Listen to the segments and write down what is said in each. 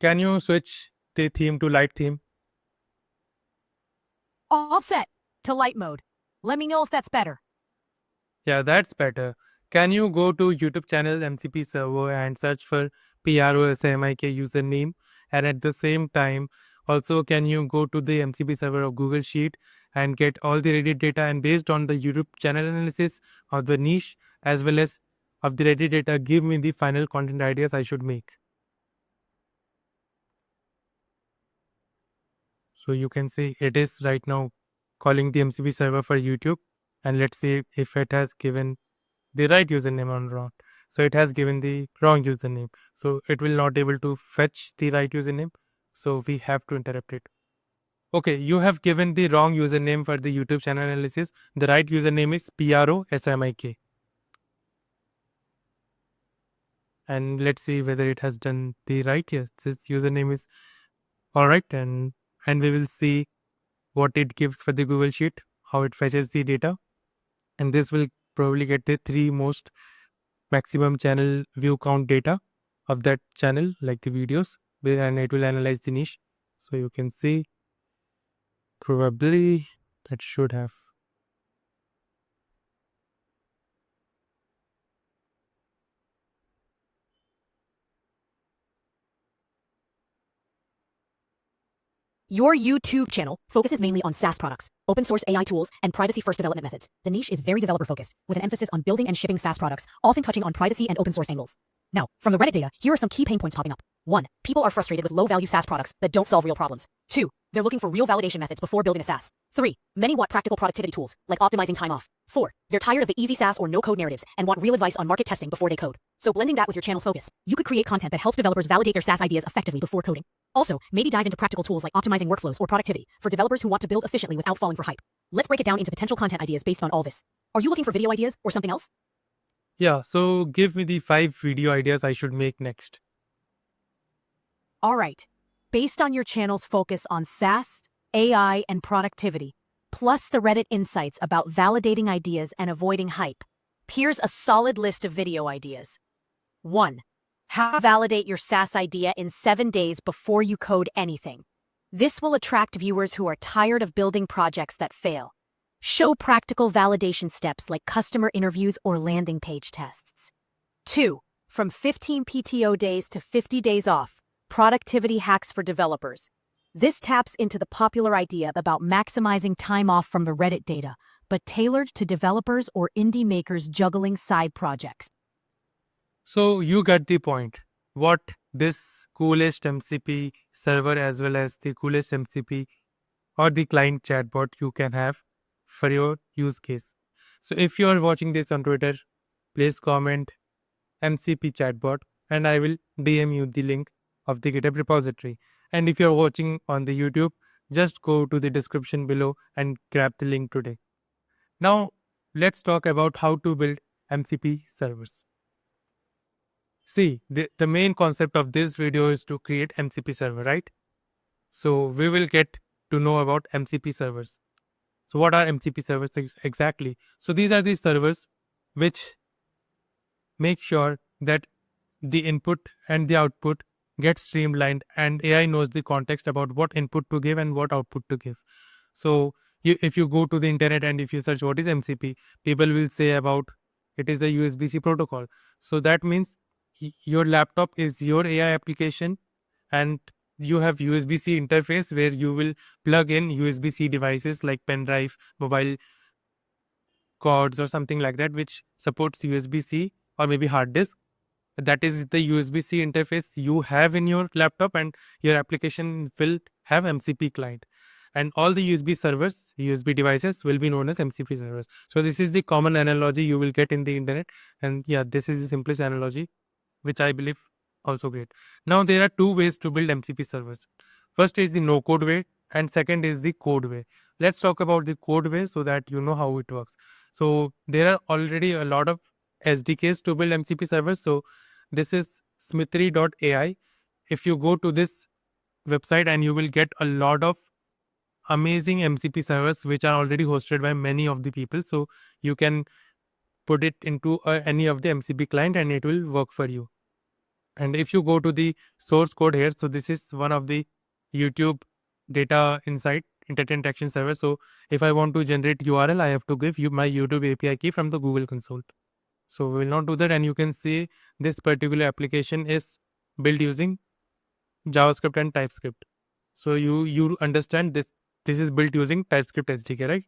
Can you switch the theme to light theme? All set to light mode. Let me know if that's better. Yeah, that's better. Can you go to YouTube channel MCP server and search for PROSMIK username? And at the same time, also can you go to the MCP server of Google Sheet and get all the Reddit data, and based on the YouTube channel analysis of the niche as well as of the Reddit data, give me the final content ideas I should make. So you can see it is right now calling the MCP server for YouTube, and let's see if it has given the right username or wrong. So it has given the wrong username. So it will not able to fetch the right username. So we have to interrupt it. Okay, you have given the wrong username for the YouTube channel analysis. The right username is PROSMIK. And let's see whether it has done the right. Yes, this username is all right, and we will see what it gives for the Google Sheet, how it fetches the data, and this will probably get the 3 most maximum channel view count data of that channel, like the videos, and it will analyze the niche. So you can see probably that should have. Your YouTube channel focuses mainly on SaaS products, open source AI tools, and privacy-first development methods. The niche is very developer-focused, with an emphasis on building and shipping SaaS products, often touching on privacy and open source angles. Now, from the Reddit data, here are some key pain points popping up. 1. People are frustrated with low-value SaaS products that don't solve real problems. 2. They're looking for real validation methods before building a SaaS. 3. Many want practical productivity tools, like optimizing time off. 4. They're tired of the easy SaaS or no-code narratives and want real advice on market testing before they code. So blending that with your channel's focus, you could create content that helps developers validate their SaaS ideas effectively before coding. Also, maybe dive into practical tools like optimizing workflows or productivity for developers who want to build efficiently without falling for hype. Let's break it down into potential content ideas based on all this. Are you looking for video ideas or something else? Yeah, so give me the 5 video ideas I should make next. All right. Based on your channel's focus on SaaS, AI, and productivity, plus the Reddit insights about validating ideas and avoiding hype, here's a solid list of video ideas. 1. How to validate your SaaS idea in 7 days before you code anything. This will attract viewers who are tired of building projects that fail. Show practical validation steps like customer interviews or landing page tests. 2. From 15 PTO days to 50 days off, productivity hacks for developers. This taps into the popular idea about maximizing time off from the Reddit data, but tailored to developers or indie makers juggling side projects. So you got the point. What this coolest MCP server as well as the coolest MCP or the client chatbot you can have for your use case. So if you are watching this on Twitter, please comment MCP chatbot and I will DM you the link of the GitHub repository. And if you are watching on the YouTube, just go to the description below and grab the link today. Now let's talk about how to build MCP servers. See, the main concept of this video is to create MCP server, right? So we will get to know about MCP servers. So what are MCP servers exactly? So these are the servers which make sure that the input and the output get streamlined and AI knows the context about what input to give and what output to give. So if you go to the internet and if you search what is MCP, people will say about it is a USB-C protocol. So that means your laptop is your AI application and you have USB-C interface where you will plug in USB-C devices like pen drive, mobile cords or something like that which supports USB-C or maybe hard disk. That is the USB-C interface you have in your laptop and your application will have MCP client. And all the USB servers, USB devices will be known as MCP servers. So this is the common analogy you will get in the internet. And yeah, this is the simplest analogy, which I believe also great. Now there are 2 ways to build MCP servers. First is the no code way and second is the code way. Let's talk about the code way so that you know how it works. So there are already a lot of SDKs to build MCP servers. So this is smithereen.ai. If you go to this website and you will get a lot of amazing MCP servers which are already hosted by many of the people. So you can put it into any of the MCP client and it will work for you. And if you go to the source code here, so this is one of the YouTube data insight intent action server. So if I want to generate URL, I have to give you my YouTube API key from the Google console. So we will not do that. And you can see this particular application is built using JavaScript and TypeScript. So you understand this is built using TypeScript SDK, right?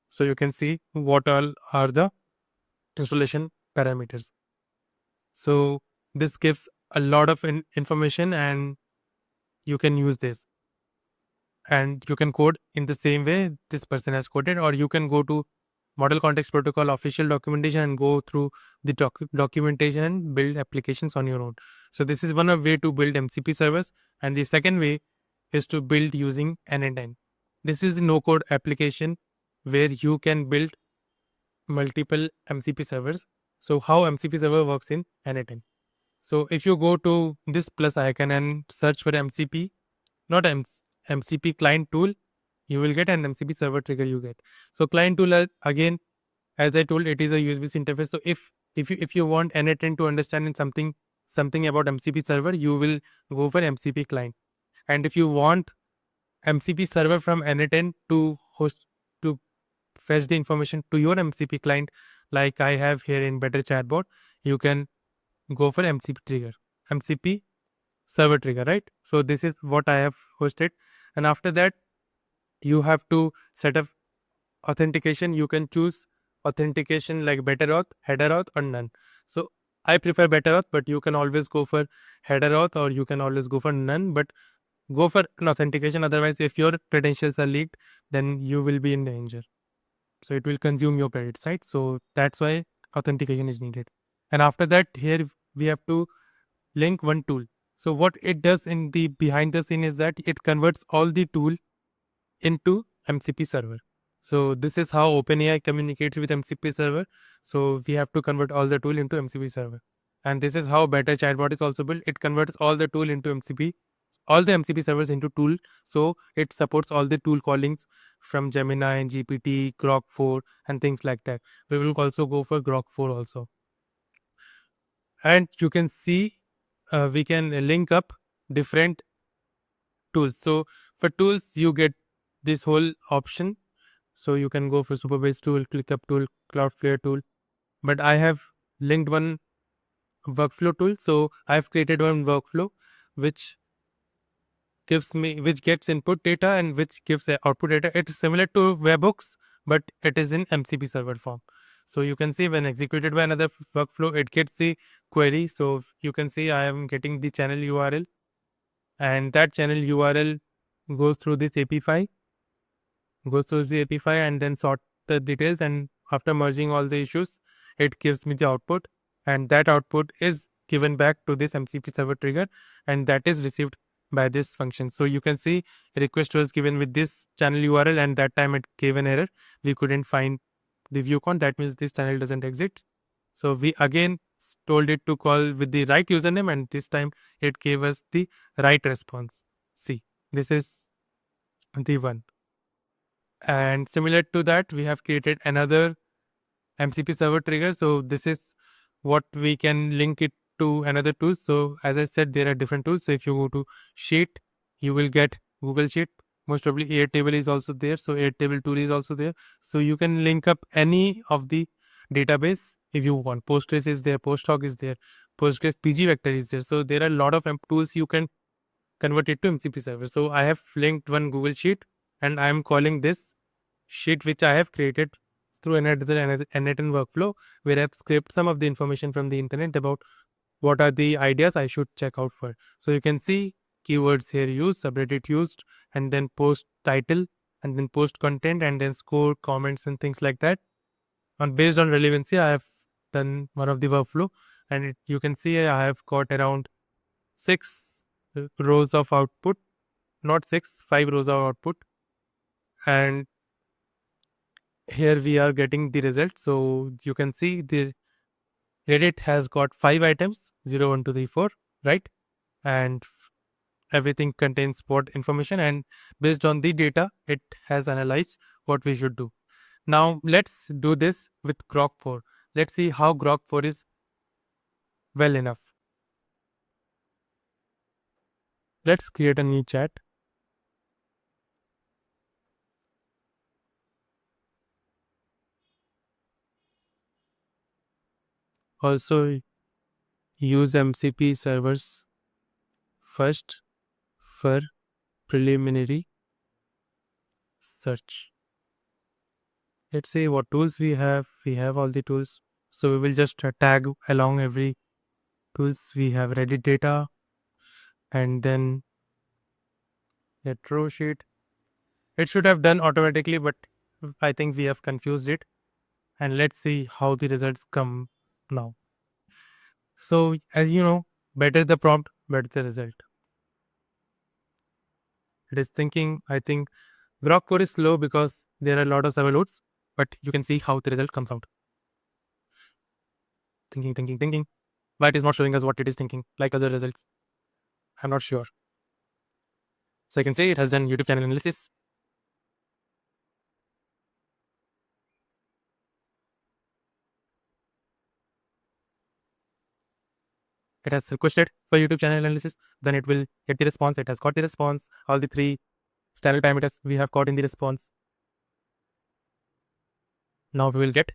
So you can see what all are the installation parameters. So this gives a lot of information, and you can use this, and you can code in the same way this person has coded, or you can go to Model Context Protocol official documentation and go through the documentation and build applications on your own. So this is one way to build MCP servers, and the second way is to build using n8n. This is a no-code application where you can build multiple MCP servers. So how MCP server works in n8n. So if you go to this plus icon and search for MCP, not MCP client tool, you will get an MCP server trigger you get. So client tool, again, as I told, it is a USB-C interface. So if you want n8n to understand in something about MCP server, you will go for MCP client. And if you want MCP server from n8n to host to fetch the information to your MCP client, like I have here in Better Chatbot, you can go for MCP trigger, MCP server trigger, right? So this is what I have hosted. And after that, you have to set up authentication. You can choose authentication like better auth, header auth, or none. So I prefer better auth, but you can always go for header auth, or you can always go for none, but go for an authentication. Otherwise, if your credentials are leaked, then you will be in danger. So it will consume your credits, right? So that's why authentication is needed. And after that, here we have to link one tool. So what it does in the behind the scene is that it converts all the tool into MCP server. So this is how OpenAI communicates with MCP server. So we have to convert all the tool into MCP server. And this is how Better Chatbot is also built. It converts all the tool into MCP, all the MCP servers into tool. So it supports all the tool callings from Gemini and GPT, Grok 4, and things like that. We will also go for Grok 4 also. And you can see we can link up different tools. So for tools, you get this whole option. So you can go for Superbase tool, ClickUp tool, Cloudflare tool. But I have linked one workflow tool. So I've created one workflow which gets input data and which gives output data. It's similar to webhooks, but it is in MCP server form. So you can see when executed by another workflow, it gets the query. So you can see I am getting the channel URL, and that channel URL goes through this API, and then sort the details. And after merging all the issues, it gives me the output, and that output is given back to this MCP server trigger, and that is received by this function. So you can see request was given with this channel URL, and that time it gave an error. We couldn't find the view count. That means this channel doesn't exist. So we again told it to call with the right username, and this time it gave us the right response. See, this is the one. And similar to that, we have created another MCP server trigger. So this is what we can link it to another tool. So as I said, there are different tools. So if you go to Sheet, you will get Google Sheet. Most probably Airtable is also there. So Airtable tool is also there. So you can link up any of the database if you want. Postgres is there, Postdoc is there, Postgres PG Vector is there. So there are a lot of tools you can convert it to MCP server. So I have linked one Google Sheet, and I am calling this sheet which I have created through another n8n workflow, where I've scraped some of the information from the internet about what are the ideas I should check out for. So you can see keywords here used, subreddit used, and then post title, and then post content, and then score, comments, and things like that. And based on relevancy, I have done one of the workflow, and you can see I have got around 6 rows of output, not 6, 5 rows of output. And here we are getting the result. So you can see the Reddit has got 5 items, 0, 1, 2, 3, 4, right? And everything contains what information, and based on the data, it has analyzed what we should do. Now let's do this with Grok 4. Let's see how Grok 4 is well enough. Let's create a new chat. Also use MCP servers first for preliminary search. Let's see what tools we have. We have all the tools. So we will just tag along every tools. We have Reddit data and then retro sheet. It should have done automatically, but I think we have confused it. And let's see how the results come now. So as you know, better the prompt, better the result. It is thinking, I think Grok 4 is slow because there are a lot of server loads, but you can see how the result comes out. Thinking. Why it is not showing us what it is thinking, like other results? I'm not sure. So I can say it has done YouTube channel analysis. It has requested for YouTube channel analysis. Then it will get the response. It has got the response. All the 3 channel parameters we have got in the response. Now we will get.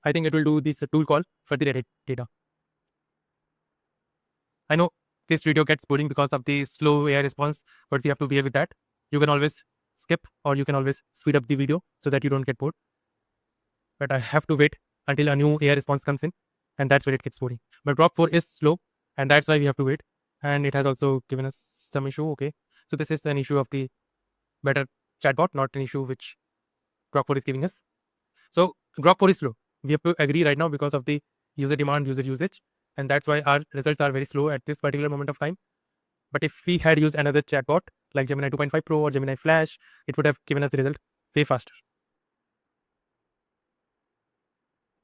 I think it will do this tool call for the Reddit data. I know this video gets boring because of the slow AI response, but we have to bear with that. You can always skip or you can always speed up the video so that you don't get bored. But I have to wait until a new AI response comes in, and that's where it gets boring. But Grok 4 is slow, and that's why we have to wait. And it has also given us some issue. Okay, so this is an issue of the better chatbot, not an issue which Grok 4 is giving us. So Grok 4 is slow. We have to agree right now because of the user demand, user usage, and that's why our results are very slow at this particular moment of time. But if we had used another chatbot like Gemini 2.5 Pro or Gemini Flash, it would have given us the result way faster.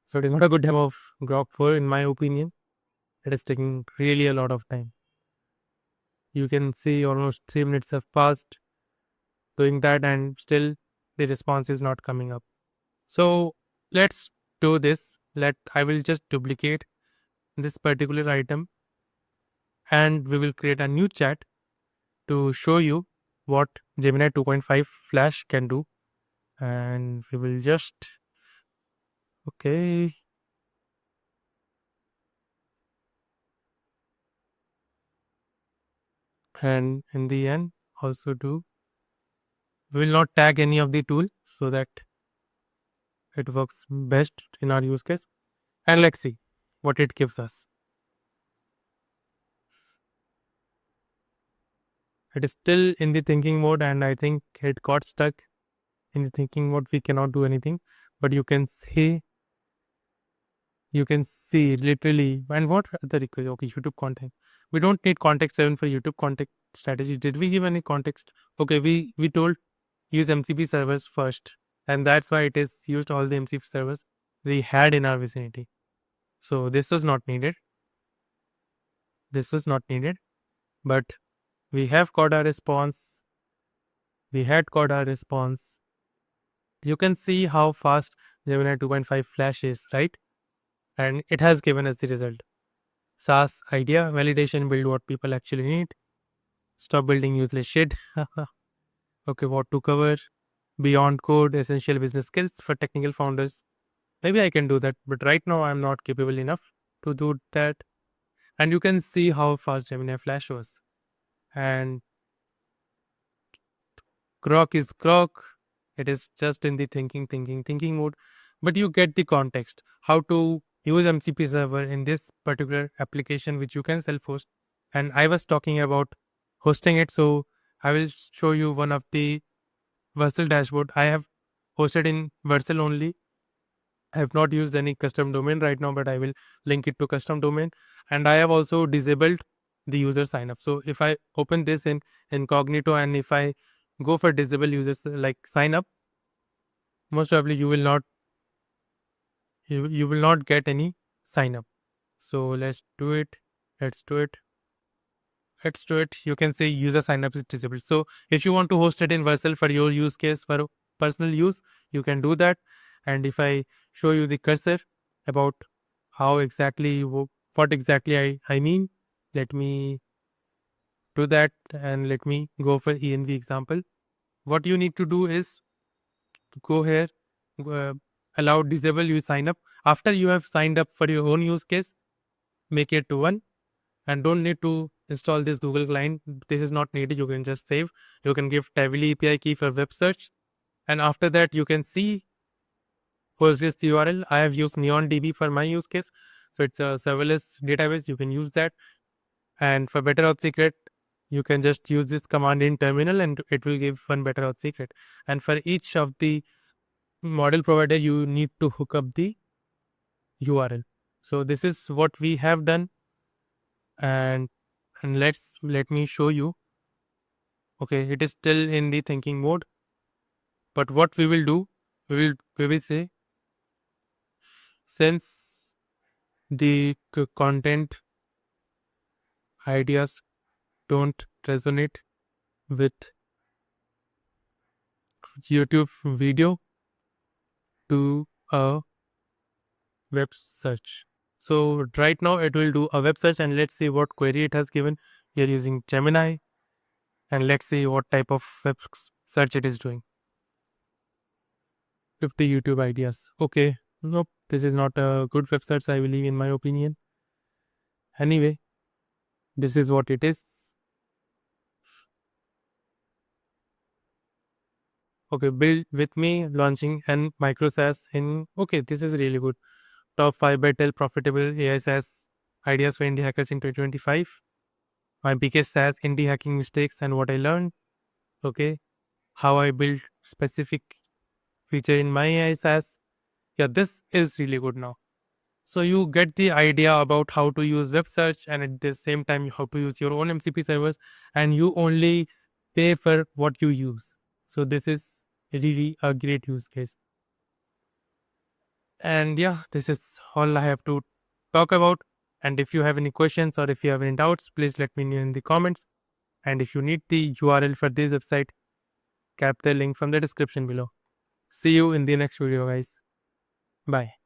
So it is not a good demo of Grok 4 in my opinion. It is taking really a lot of time. You can see almost 3 minutes have passed doing that and still the response is not coming up. So let's do this. I will just duplicate this particular item and we will create a new chat to show you what Gemini 2.5 Flash can do. And we will just, okay. And in the end, also do, we will not tag any of the tool so that it works best in our use case. And let's see what it gives us. It is still in the thinking mode and I think it got stuck in the thinking mode. We cannot do anything, but you can see literally. And what the request? Okay, YouTube content. We don't need context 7 for YouTube context strategy. Did we give any context? Okay, we told use MCP servers first, and that's why it is used all the MCP servers we had in our vicinity. So this was not needed. But we have got our response. We had got our response. You can see how fast Gemini 2.5 Flash is, right? And it has given us the result. SaaS idea, validation, build what people actually need. Stop building useless shit. Okay, what to cover? Beyond code, essential business skills for technical founders. Maybe I can do that, but right now I'm not capable enough to do that. And you can see how fast Gemini Flash was. And Grok is Grok. It is just in the thinking mode. But you get the context. How to use MCP server in this particular application which you can self-host. And I was talking about hosting it. So I will show you one of the Vercel dashboard. I have hosted in Vercel only. I have not used any custom domain right now, but I will link it to custom domain. And I have also disabled the user sign up. So if I open this in incognito and if I go for disable users like sign up, most probably you will not get any sign up. So let's do it. You can say user sign up is disabled. So if you want to host it in Vercel for your use case for personal use, you can do that. And if I show you the cursor about how exactly what exactly I mean, Let me do that and let me go for ENV example. What you need to do is go here, uh, allow disable, you sign up. After you have signed up for your own use case, make it to one, and don't need to install this Google client. This is not needed. You can just save. You can give Tably API key for web search, and after that you can see Postgres URL. I have used NeonDB for my use case, so it's a serverless database. You can use that, and for better auth secret, you can just use this command in terminal, and it will give one better auth secret. And for each of the model provider, you need to hook up the URL. So this is what we have done, and let me show you. Okay, it is still in the thinking mode, but what we will do, we will say, since the content ideas don't resonate with YouTube video, to a web search. So right now it will do a web search, and let's see what query it has given. We are using Gemini, and let's see what type of web search it is doing. 50 YouTube ideas. Okay, nope, this is not a good web search, I believe, in my opinion. Anyway, this is what it is. Okay, build with me launching and micro SaaS in. Okay, this is really good. Top 5 better profitable AI SaaS ideas for indie hackers in 2025. My biggest SaaS indie hacking mistakes and what I learned. Okay, how I built specific feature in my AI SaaS. Yeah, this is really good now. So you get the idea about how to use web search, and at the same time how to use your own MCP servers, and you only pay for what you use. So this is really a great use case. And yeah, this is all I have to talk about. And if you have any questions or if you have any doubts, please let me know in the comments. And if you need the URL for this website, cap the link from the description below. See you in the next video, guys. Bye.